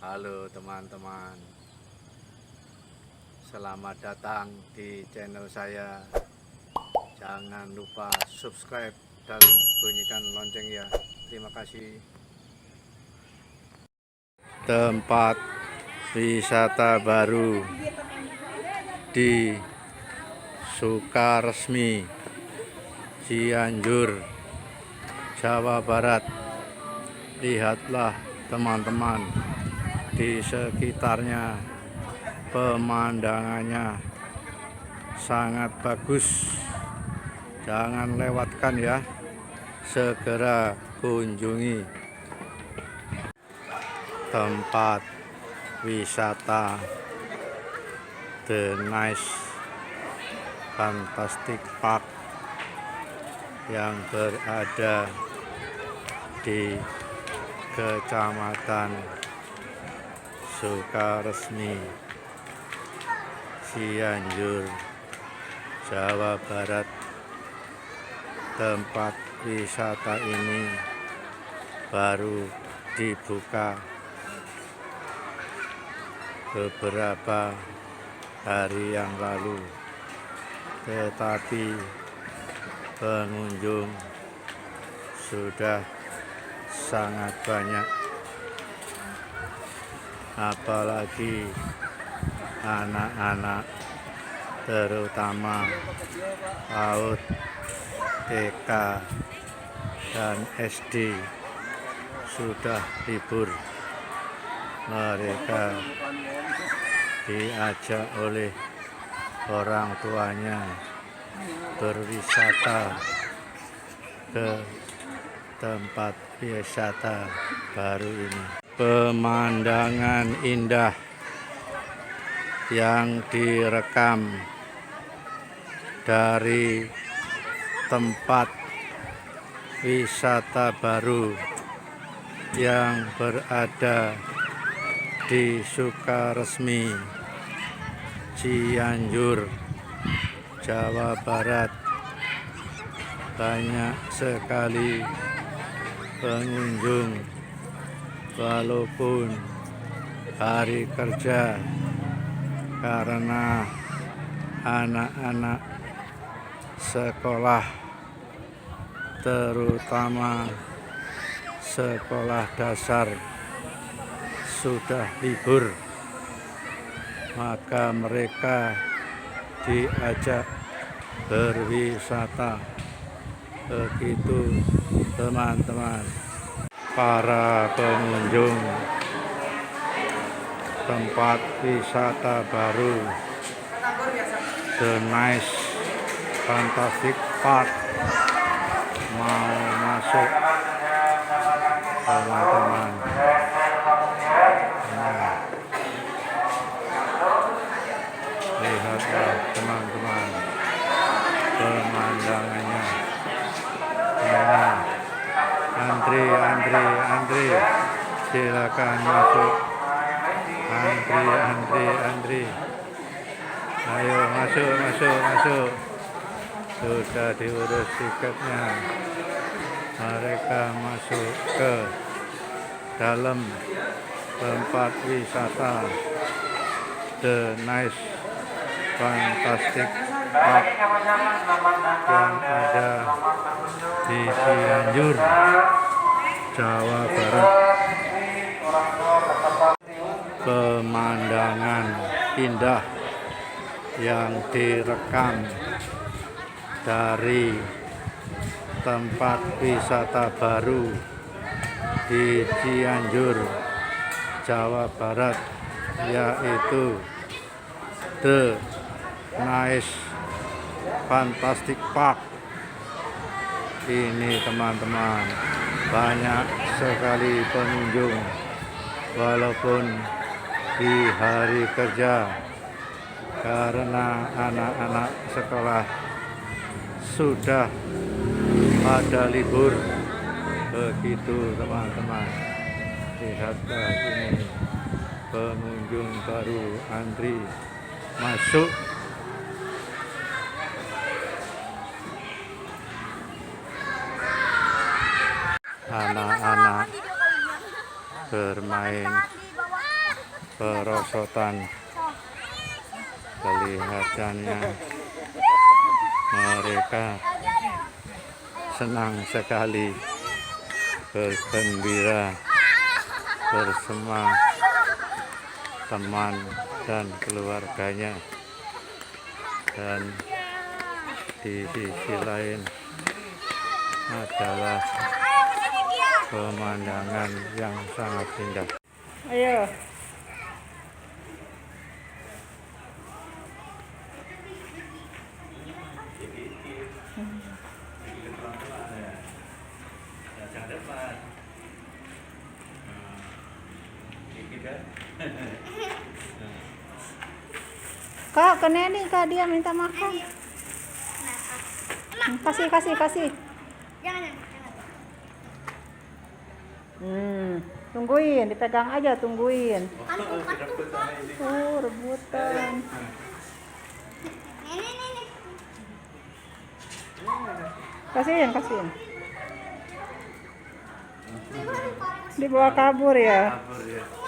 Halo teman-teman, selamat datang di channel saya. Jangan lupa subscribe dan bunyikan lonceng ya. Terima kasih. Tempat wisata baru di Sukaresmi, Cianjur, Jawa Barat. Lihatlah teman-teman, di sekitarnya pemandangannya sangat bagus. Jangan lewatkan ya, segera kunjungi tempat wisata The Nice Fantastic Park yang berada di Kecamatan Sukaresmi, Cianjur, Jawa Barat. Tempat wisata ini baru dibuka beberapa hari yang lalu, tetapi pengunjung sudah sangat banyak, apalagi anak-anak, terutama PAUD, TK, dan SD sudah libur. Mereka diajak oleh orang tuanya berwisata ke tempat wisata baru ini. Pemandangan indah yang direkam dari tempat wisata baru yang berada di Sukaresmi, Cianjur, Jawa Barat. Banyak sekali pengunjung walaupun hari kerja, karena anak-anak sekolah, terutama sekolah dasar, sudah libur, maka mereka diajak berwisata. Begitu teman-teman. Para pengunjung tempat wisata baru The Nice Fantastic Park mau masuk, teman-teman. Nah, lihatlah teman-teman pemandangannya. Nah, antri, silakan masuk. Antri. Ayo masuk. Sudah diurus tiketnya. Mereka masuk ke dalam tempat wisata The Nice Fantastic Park yang ada di Cianjur, Jawa Barat. Pemandangan indah yang direkam dari tempat wisata baru di Cianjur, Jawa Barat, yaitu The Nice Fantastic Park. Ini teman-teman, banyak sekali pengunjung walaupun di hari kerja, karena anak-anak sekolah sudah pada libur. Begitu teman-teman. Lihatlah ini pengunjung baru antri masuk. Anak-anak bermain kerosotan. Kelihatannya mereka senang sekali, bergembira bersama teman dan keluarganya. Dan di sisi lain adalah pemandangan yang sangat indah. Ayo. Kak, ke Neni, Kak, dia minta makan. Kasih. Jangan. Tungguin, dipegang aja, tungguin. Rebutan. Nenek. Kasihin. Dibawa kabur ya. Kabur ya.